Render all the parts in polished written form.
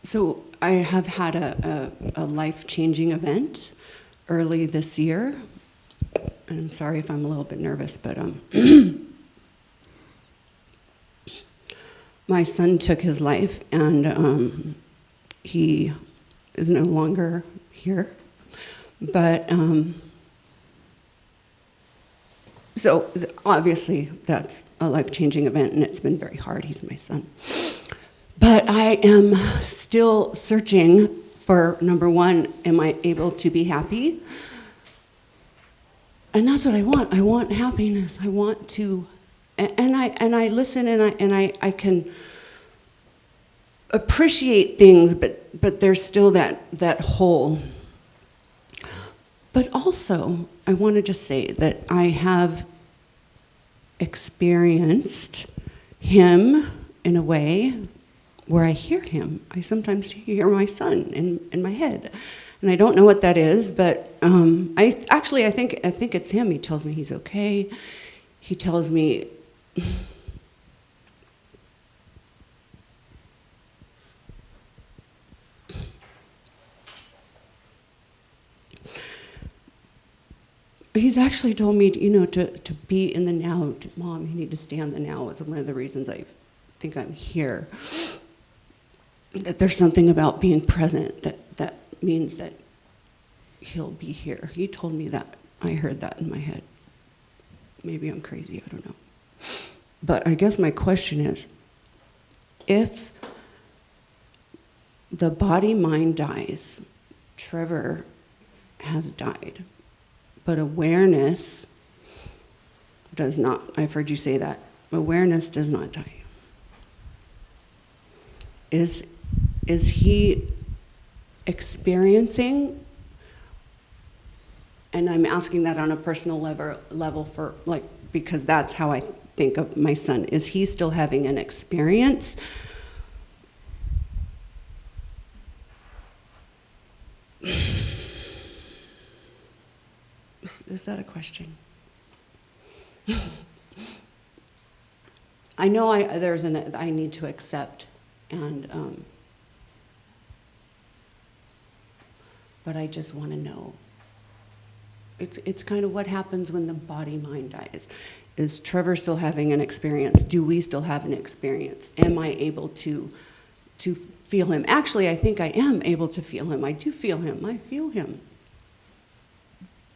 So I have had a life-changing event early this year. And I'm sorry if I'm a little bit nervous, but my son took his life, and he is no longer here. But so obviously that's a life-changing event, and it's been very hard. He's my son. But I am still searching for, number one, am I able to be happy? And that's what I want. I want happiness. I want to, and I listen, and I can appreciate things, but there's still that hole. But also, I want to just say that I have experienced him in a way where I hear him. I sometimes hear my son in my head. And I don't know what that is, but I think it's him. He tells me he's okay. He tells me he's actually told me, to be in the now. Mom, you need to stay in the now. It's one of the reasons I think I'm here. That there's something about being present that means that he'll be here. He told me that. I heard that in my head. Maybe I'm crazy, I don't know. But I guess my question is, if the body-mind dies, Trevor has died, but awareness does not. I've heard you say that. Awareness does not die. Is he experiencing, and I'm asking that on a personal level for, because that's how I think of my son. Is he still having an experience? Is that a question? I know I need to accept, and but I just want to know. It's kind of what happens when the body-mind dies. Is Trevor still having an experience? Do we still have an experience? Am I able to feel him? Actually, I think I am able to feel him. I do feel him. I feel him.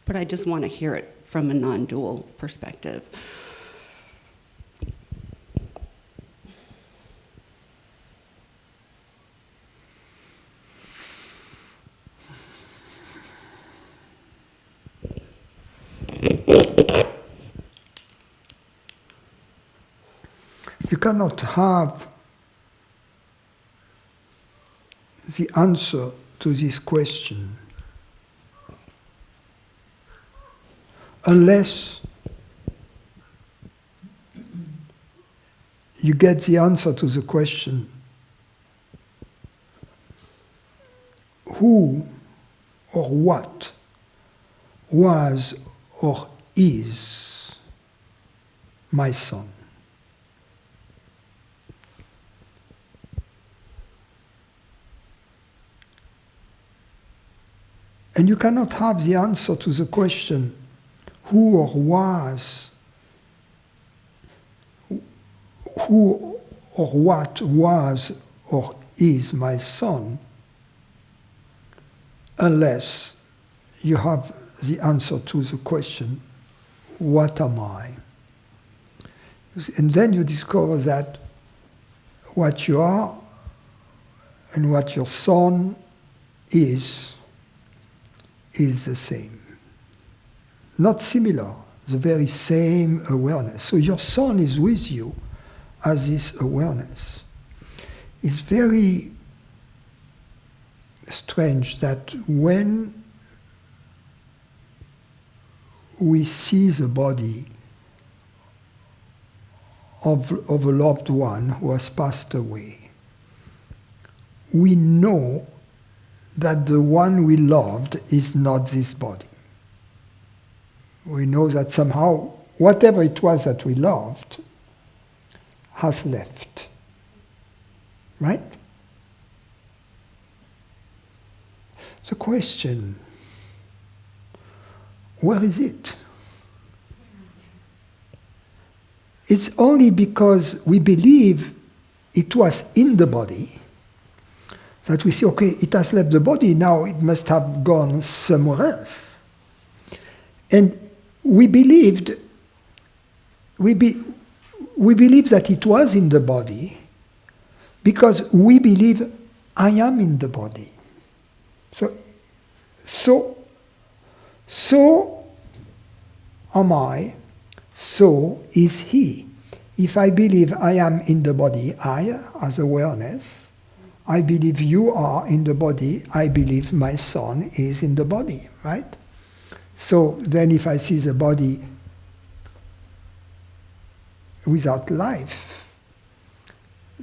But I just want to hear it from a non-dual perspective. You cannot have the answer to this question unless you get the answer to the question, who or what was or is my son? And you cannot have the answer to the question, who or what was or is my son, unless you have the answer to the question, what am I? And then you discover that what you are and what your son is the same. Not similar, the very same awareness. So your son is with you as this awareness. It's very strange that when we see the body of a loved one who has passed away, we know that the one we loved is not this body. We know that somehow, whatever it was that we loved has left. Right? the question, where is it? It's only because we believe it was in the body that we say, okay, it has left the body, now it must have gone somewhere else. And we believed that it was in the body because we believe I am in the body. So am I, so is he. If I believe I am in the body, I, as awareness, I believe you are in the body, I believe my son is in the body, right? So then if I see the body without life,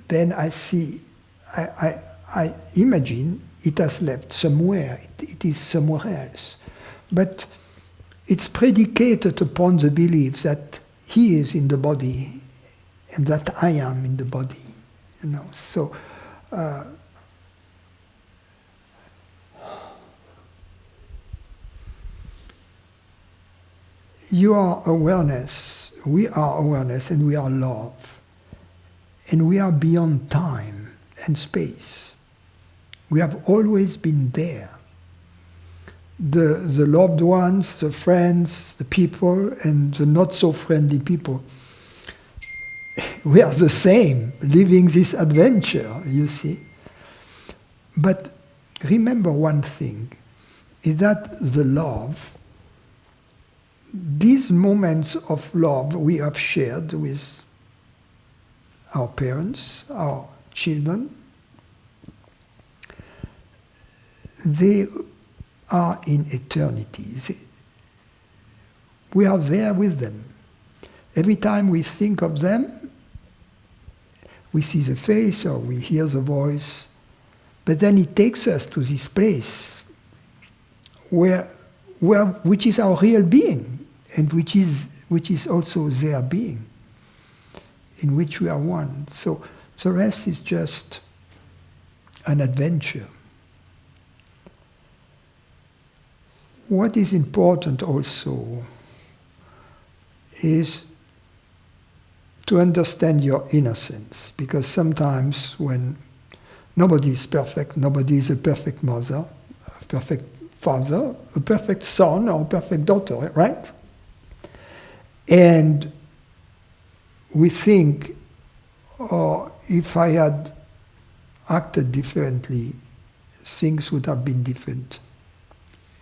then I see, I imagine it has left somewhere, it is somewhere else. But it's predicated upon the belief that he is in the body and that I am in the body, you know. So you are awareness, we are awareness, and we are love. And we are beyond time and space. We have always been there. The loved ones, the friends, the people, and the not so friendly people, we are the same, living this adventure, you see. But remember one thing, is that the love, these moments of love we have shared with our parents, our children, they are in eternity. We are there with them. Every time we think of them, we see the face or we hear the voice, but then it takes us to this place which is our real being, and which is also their being, in which we are one. So the rest is just an adventure. What is important also is to understand your innocence, because sometimes when nobody is perfect, nobody is a perfect mother, a perfect father, a perfect son, or a perfect daughter, right? And we think, oh, if I had acted differently, things would have been different.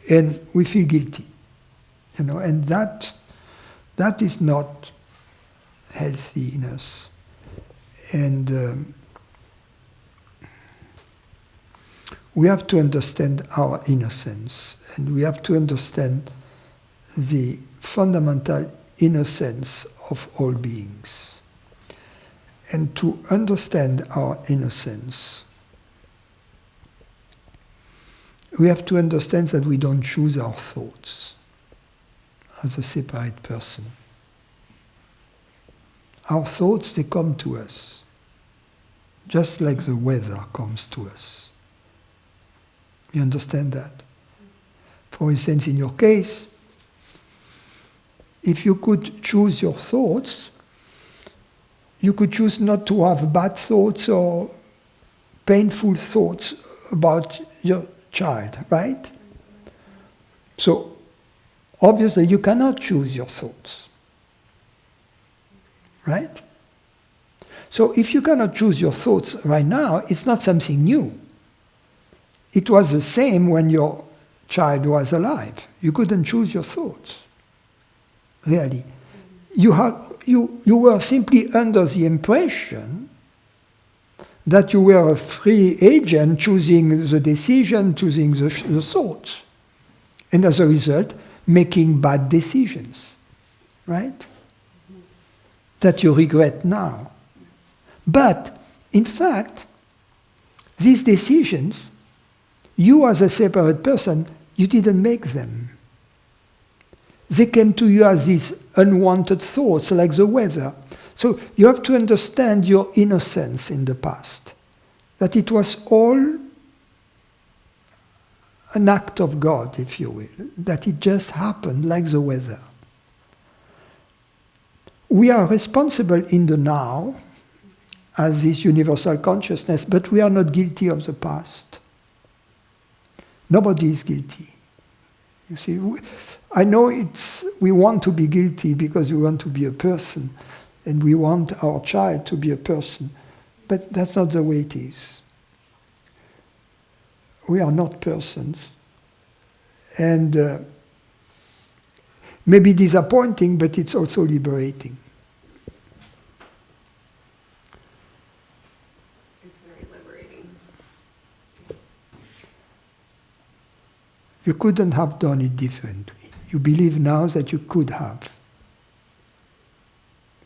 And we feel guilty, you know, and that is not healthy in us. And we have to understand our innocence, and we have to understand the fundamental innocence of all beings. And to understand our innocence, we have to understand that we don't choose our thoughts as a separate person. Our thoughts, they come to us, just like the weather comes to us. You understand that? For instance, in your case, if you could choose your thoughts, you could choose not to have bad thoughts or painful thoughts about your child, right? So, obviously, you cannot choose your thoughts, right? So, if you cannot choose your thoughts right now, it's not something new. It was the same when your child was alive. You couldn't choose your thoughts, really. You were simply under the impression that you were a free agent choosing the decision, choosing the thoughts. And as a result, making bad decisions, right? That you regret now. But, in fact, these decisions, you as a separate person, you didn't make them. They came to you as these unwanted thoughts, like the weather. So you have to understand your innocence in the past, that it was all an act of God, if you will, that it just happened like the weather. We are responsible in the now as this universal consciousness, but we are not guilty of the past. Nobody is guilty. You see, I know we want to be guilty because we want to be a person, and we want our child to be a person, but that's not the way it is. We are not persons, and maybe disappointing, but it's also liberating. It's very liberating. You couldn't have done it differently. You believe now that you could have.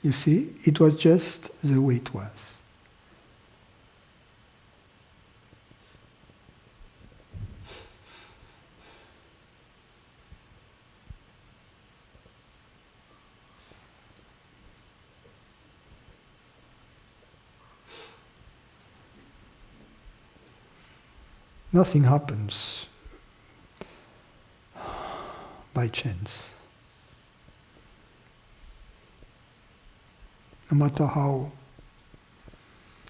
You see, it was just the way it was. Nothing happens by chance. No matter how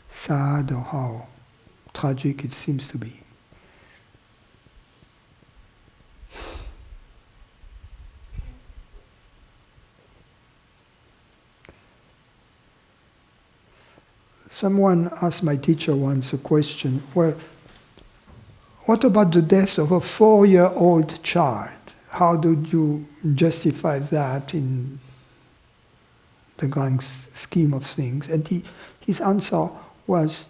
sad or how tragic it seems to be. Someone asked my teacher once a question, well, what about the death of a 4-year-old child? How do you justify that in the grand scheme of things? And his answer was,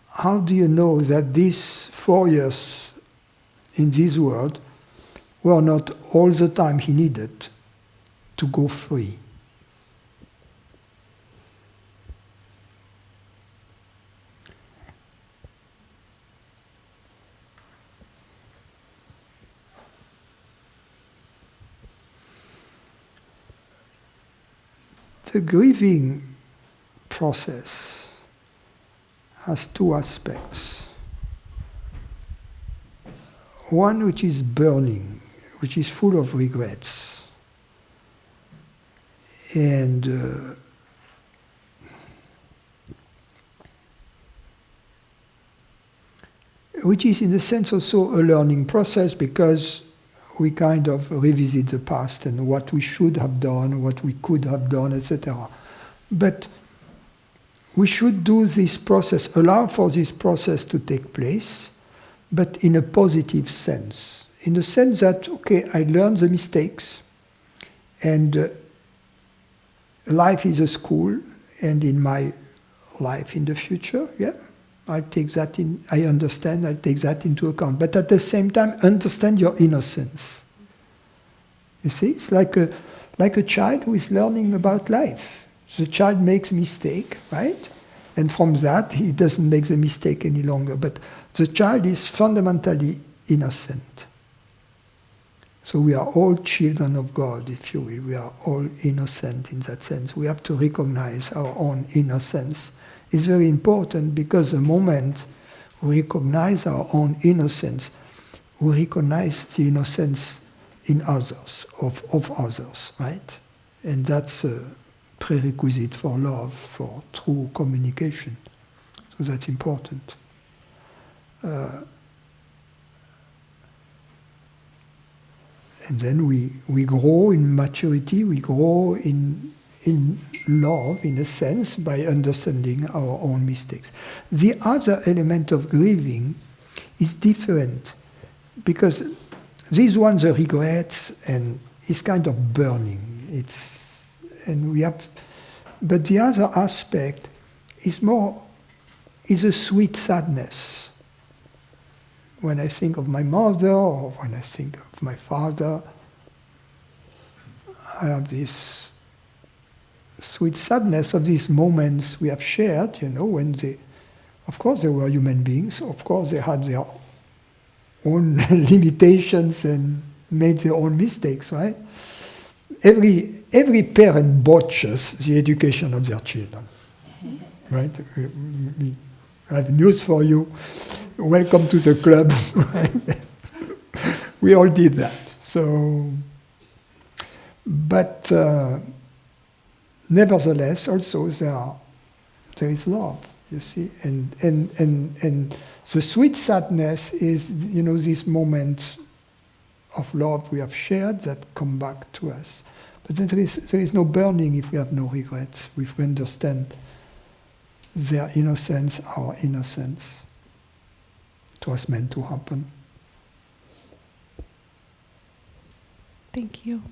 how do you know that these 4 years in this world were not all the time he needed to go free? The grieving process has two aspects. One which is burning, which is full of regrets, and which is in a sense also a learning process, because we kind of revisit the past and what we should have done, what we could have done, etc. But we should do this process, allow for this process to take place, but in a positive sense. In the sense that, okay, I learned the mistakes, and life is a school, and in my life in the future, yeah, I take that in, I understand, I take that into account. But at the same time, understand your innocence. You see, it's like a child who is learning about life. The child makes mistake, right? And from that, he doesn't make the mistake any longer. But the child is fundamentally innocent. So we are all children of God, if you will. We are all innocent in that sense. We have to recognize our own innocence. It's very important, because the moment we recognize our own innocence, we recognize the innocence in others, of others, right? And that's a prerequisite for love, for true communication. So that's important. And then we grow in maturity, we grow in love, in a sense, by understanding our own mistakes. The other element of grieving is different, because these ones are regrets and it's kind of burning. But the other aspect is a sweet sadness. When I think of my mother or when I think of my father, I have this sweet sadness of these moments we have shared, when of course they were human beings, of course they had their own limitations and made their own mistakes, right? Every parent botches the education of their children, right? I have news for you. welcome to the club. We all did that. So, but nevertheless, also there is love, you see, and the sweet sadness is, this moment of love we have shared that come back to us. But then there is no burning if we have no regrets, if we understand their innocence, our innocence. It was meant to happen. Thank you.